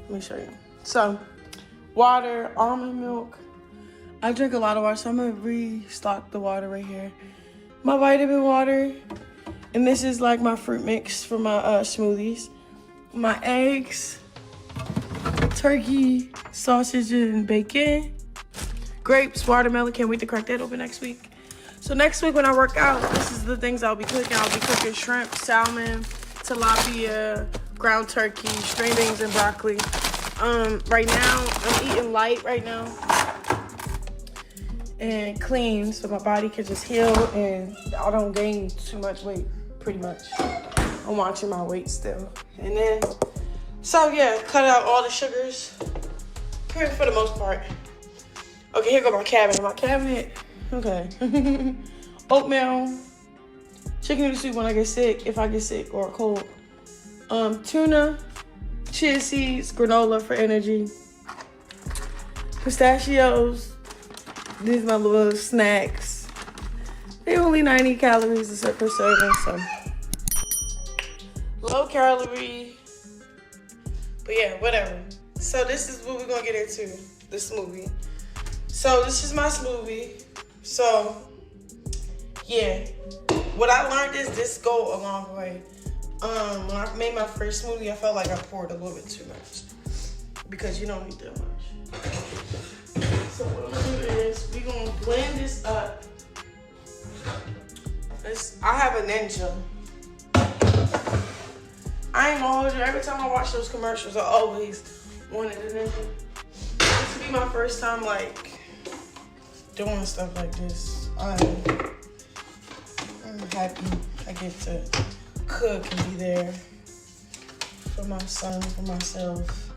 Let me show you. So, water, almond milk. I drink a lot of water, so I'm gonna restock the water right here. My vitamin water, and this is like my fruit mix for my smoothies. My eggs, turkey, sausage and bacon, grapes, watermelon. Can't wait to crack that open next week. So next week when I work out, this is the things I'll be cooking. I'll be cooking shrimp, salmon, tilapia, ground turkey, string beans, and broccoli. Right now, I'm eating light right now and clean so my body can just heal and I don't gain too much weight, pretty much. I'm watching my weight still. And then, so yeah, cut out all the sugars for the most part. Okay, here go my cabinet. My cabinet, okay. Oatmeal, chicken noodle soup when I get sick, if I get sick or cold. Tuna, chia seeds, granola for energy. Pistachios, these are my little snacks. They're only 90 calories per serving, so. Low calorie, but yeah, whatever. So this is what we're gonna get into, the smoothie. So this is my smoothie. So yeah, what I learned is this go a long way. When I made my first smoothie, I felt like I poured a little bit too much because you don't need that much. So what I'm gonna do is we're gonna blend this up. I have a Ninja. I ain't gonna hold you. Every time I watch those commercials, I always wanted a Ninja. This will be my first time like doing stuff like this. I'm happy I get to cook and be there for my son, for myself,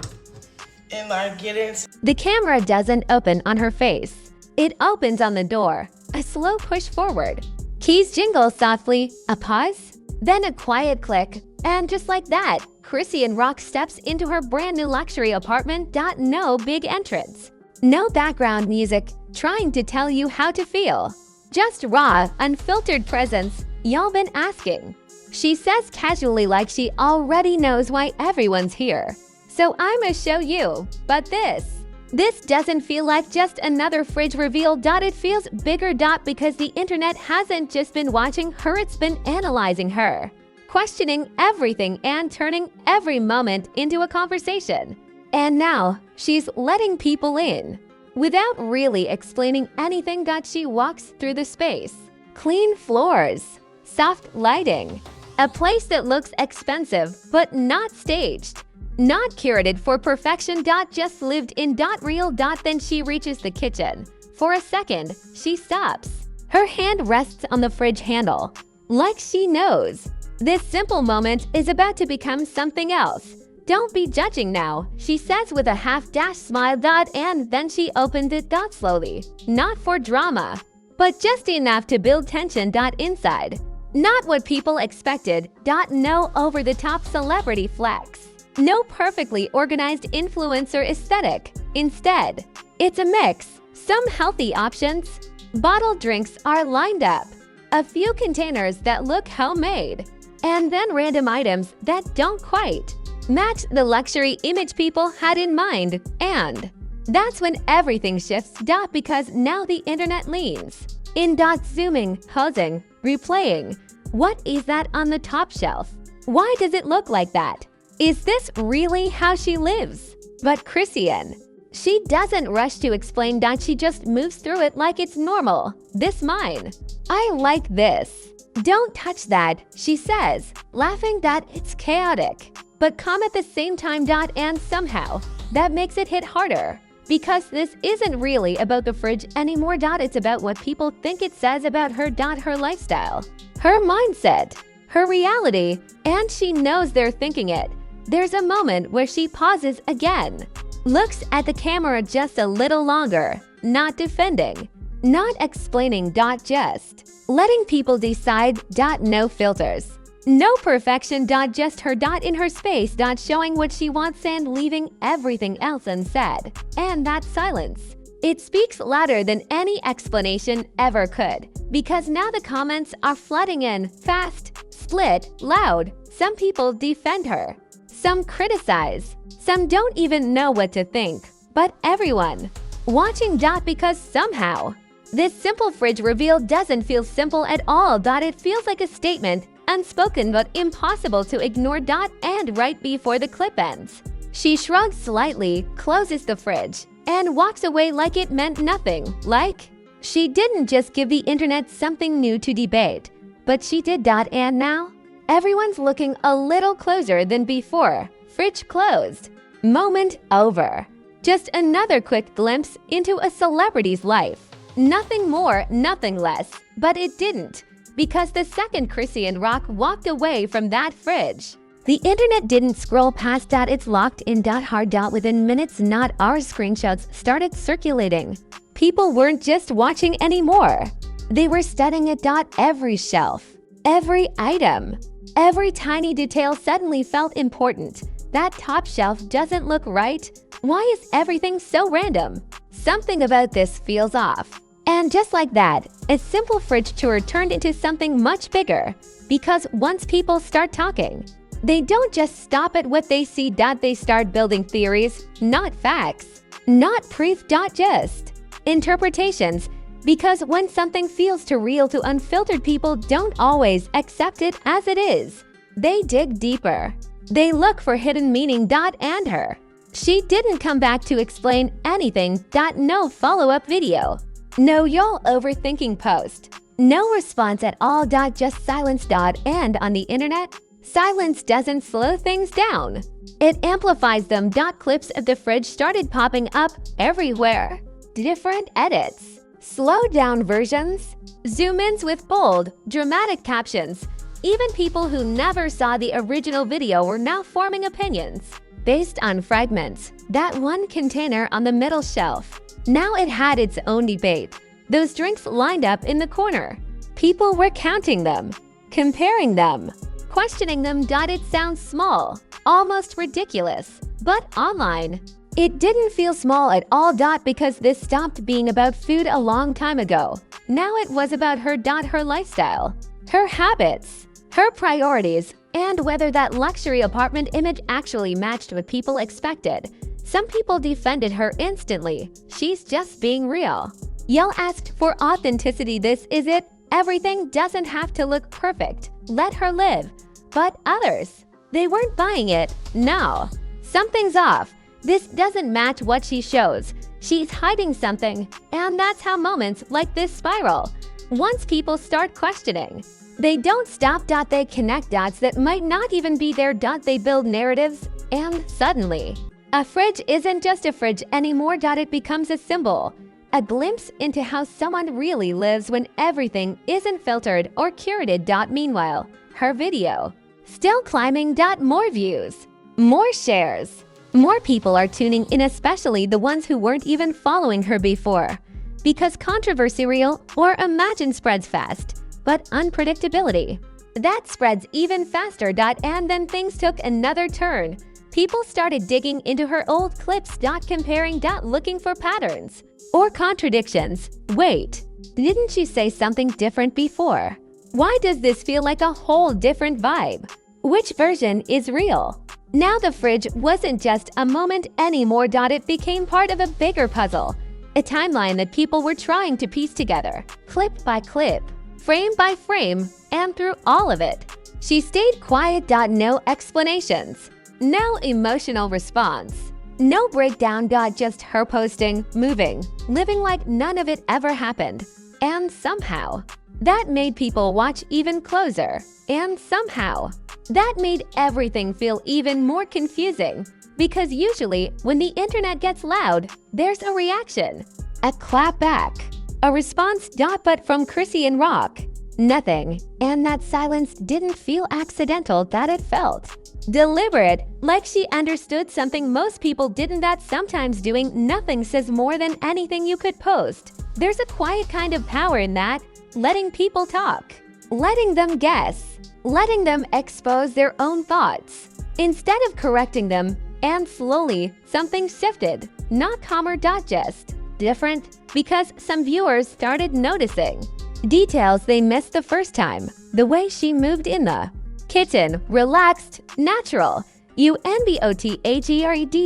and like get into. The camera doesn't open on her face. It opens on the door. A slow push forward. Keys jingle softly, a pause, then a quiet click, and just like that, Chrisean Rock steps into her brand new luxury apartment. No big entrance. No background music trying to tell you how to feel. Just raw, unfiltered presence y'all been asking. She says casually like she already knows why everyone's here. So I'ma show you, but this doesn't feel like just another fridge reveal. It feels bigger. Because the internet hasn't just been watching her, it's been analyzing her, questioning everything and turning every moment into a conversation. And now she's letting people in without really explaining anything. She walks through the space. Clean floors, soft lighting, a place that looks expensive but not staged. Not curated for perfection. Just lived in. Real. Then she reaches the kitchen. For a second, she stops. Her hand rests on the fridge handle, like she knows this simple moment is about to become something else. Don't be judging now, she says with a half-dash smile. And then she opened it. Slowly. Not for drama, but just enough to build tension. Inside. Not what people expected. No over-the-top celebrity flex. No perfectly organized influencer aesthetic. Instead, it's a mix. Some healthy options. Bottled drinks are lined up. A few containers that look homemade. And then random items that don't quite match the luxury image people had in mind. And that's when everything shifts. Because now the internet leans in. Zooming, pausing, replaying. What is that on the top shelf? Why does it look like that? Is this really how she lives? But Chrisean, she doesn't rush to explain. She just moves through it like it's normal. This mine. I like this. Don't touch that, she says, laughing. It's chaotic, but calm at the same time. And somehow, that makes it hit harder. Because this isn't really about the fridge anymore. It's about what people think it says about her. Her lifestyle, her mindset, her reality, and she knows they're thinking it. There's a moment where she pauses again, looks at the camera just a little longer, not defending, not explaining. Just letting people decide. No filters, no perfection. Just her. In her space. Showing what she wants and leaving everything else unsaid. And that silence, it speaks louder than any explanation ever could. Because now the comments are flooding in, fast, split, loud. Some people defend her. Some criticize. Some don't even know what to think. But everyone watching because somehow this simple fridge reveal doesn't feel simple at all. It feels like a statement, unspoken but impossible to ignore. And right before the clip ends, she shrugs slightly, closes the fridge, and walks away like it meant nothing. Like she didn't just give the internet something new to debate, but she did. And now everyone's looking a little closer than before. Fridge closed. Moment over. Just another quick glimpse into a celebrity's life. Nothing more, nothing less. But it didn't, because the second Chrisean Rock walked away from that fridge, the internet didn't scroll past. It's locked in. Hard. Within minutes, not hours, screenshots started circulating. People weren't just watching anymore. They were studying it. Every shelf, every item, every tiny detail suddenly felt important. That top shelf doesn't look right. Why is everything so random? Something about this feels off. And just like that, a simple fridge tour turned into something much bigger. Because once people start talking, they don't just stop at what they see. They start building theories, not facts, not proof. Just interpretations. Because when something feels too real to unfiltered, people don't always accept it as it is. They dig deeper. They look for hidden meaning. And her, she didn't come back to explain anything. No follow-up video. No y'all overthinking post. No response at all. Just silence. And on the internet, silence doesn't slow things down. It amplifies them. Clips of the fridge started popping up everywhere. Different edits, slowed down versions, zoom-ins with bold, dramatic captions. Even people who never saw the original video were now forming opinions based on fragments. That one container on the middle shelf, now it had its own debate. Those drinks lined up in the corner. People were counting them, comparing them, questioning them. It sounds small, almost ridiculous. But online, it didn't feel small at all. Because this stopped being about food a long time ago. Now it was about her. Her lifestyle, her habits, her priorities, and whether that luxury apartment image actually matched what people expected. Some people defended her instantly. She's just being real. Y'all asked for authenticity. This is it. Everything doesn't have to look perfect. Let her live. But others, they weren't buying it. No, something's off. This doesn't match what she shows. She's hiding something. And that's how moments like this spiral. Once people start questioning, they don't stop. They connect dots that might not even be there. They build narratives, and suddenly, a fridge isn't just a fridge anymore. It becomes a symbol, a glimpse into how someone really lives when everything isn't filtered or curated. Meanwhile, her video still climbing. More views, more shares, more people are tuning in, especially the ones who weren't even following her before. Because controversy real or imagine spreads fast. But unpredictability, that spreads even faster. And then things took another turn. People started digging into her old clips. Comparing. Looking for patterns or contradictions. Wait, didn't she say something different before? Why does this feel like a whole different vibe? Which version is real? Now the fridge wasn't just a moment anymore. It became part of a bigger puzzle, a timeline that people were trying to piece together, clip by clip, frame by frame. And through all of it, she stayed quiet. No explanations, no emotional response, no breakdown. Just her posting, moving, living like none of it ever happened. And somehow, that made people watch even closer. And somehow, that made everything feel even more confusing. Because usually, when the internet gets loud, there's a reaction, a clap back, a response. But from Chrisean Rock, nothing. And that silence didn't feel accidental. It felt deliberate, like she understood something most people didn't. That sometimes doing nothing says more than anything you could post. There's a quiet kind of power in that, letting people talk, letting them guess, letting them expose their own thoughts, instead of correcting them. And slowly, something shifted. Not calmer. Just different, because some viewers started noticing details they missed the first time. The way she moved in the kitchen, relaxed, natural. UNBOTHERED.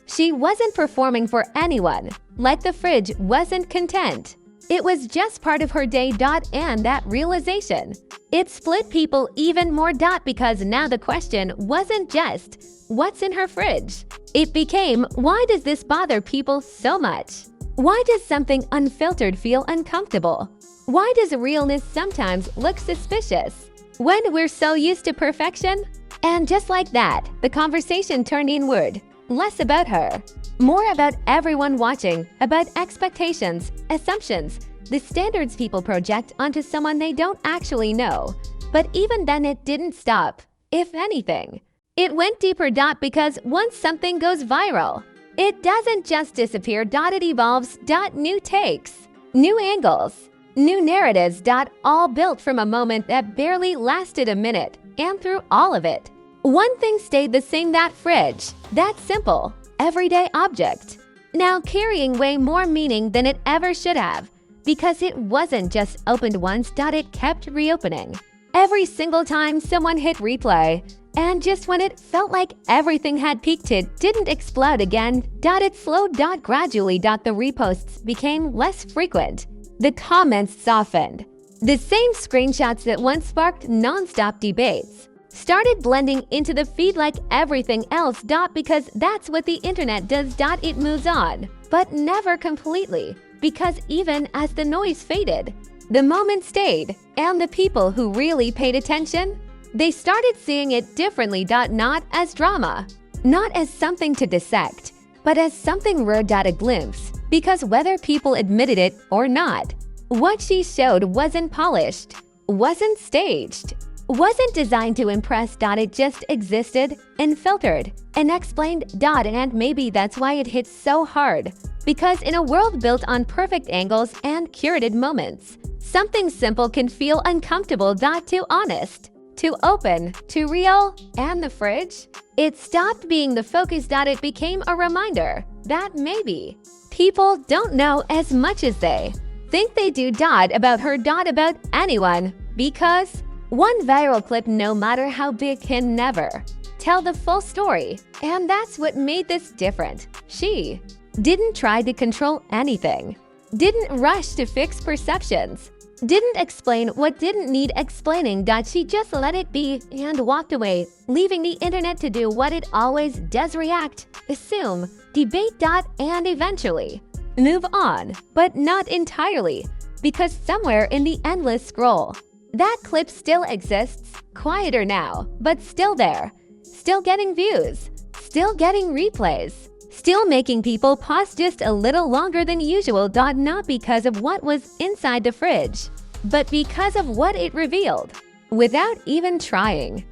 She wasn't performing for anyone, like the fridge wasn't content. It was just part of her day. And that realization, it split people even more. Because now the question wasn't just, what's in her fridge? It became, why does this bother people so much? Why does something unfiltered feel uncomfortable? Why does realness sometimes look suspicious when we're so used to perfection? And just like that, the conversation turned inward. Less about her, more about everyone watching, about expectations, assumptions, the standards people project onto someone they don't actually know. But even then, it didn't stop. If anything, it went deeper. Because once something goes viral, it doesn't just disappear. It evolves. New takes, new angles, new narratives. All built from a moment that barely lasted a minute. And through all of it, one thing stayed the same: that fridge, that simple, everyday object, now carrying way more meaning than it ever should have. Because it wasn't just opened once. It kept reopening every single time someone hit replay. And just when it felt like everything had peaked, it didn't explode again. It slowed. Gradually. The reposts became less frequent. The comments softened. The same screenshots that once sparked non-stop debates started blending into the feed like everything else. Because that's what the internet does. It moves on, but never completely. Because even as the noise faded, the moment stayed. And the people who really paid attention, they started seeing it differently. Not as drama, not as something to dissect, but as something rare. A glimpse. Because whether people admitted it or not, what she showed wasn't polished, wasn't staged, wasn't designed to impress. It just existed, unfiltered, unexplained. And maybe that's why it hits so hard. Because in a world built on perfect angles and curated moments, something simple can feel uncomfortable. Too honest, too open, too real. And the fridge? It stopped being the focus. It became a reminder that maybe people don't know as much as they think they do. About her. About anyone. Because one viral clip, no matter how big, can never tell the full story. And that's what made this different. She didn't try to control anything, didn't rush to fix perceptions, didn't explain what didn't need explaining. She just let it be and walked away, leaving the internet to do what it always does: react, assume, debate. And eventually move on, but not entirely. Because somewhere in the endless scroll, that clip still exists, quieter now, but still there, still getting views, still getting replays, still making people pause just a little longer than usual. Not because of what was inside the fridge, but because of what it revealed, without even trying.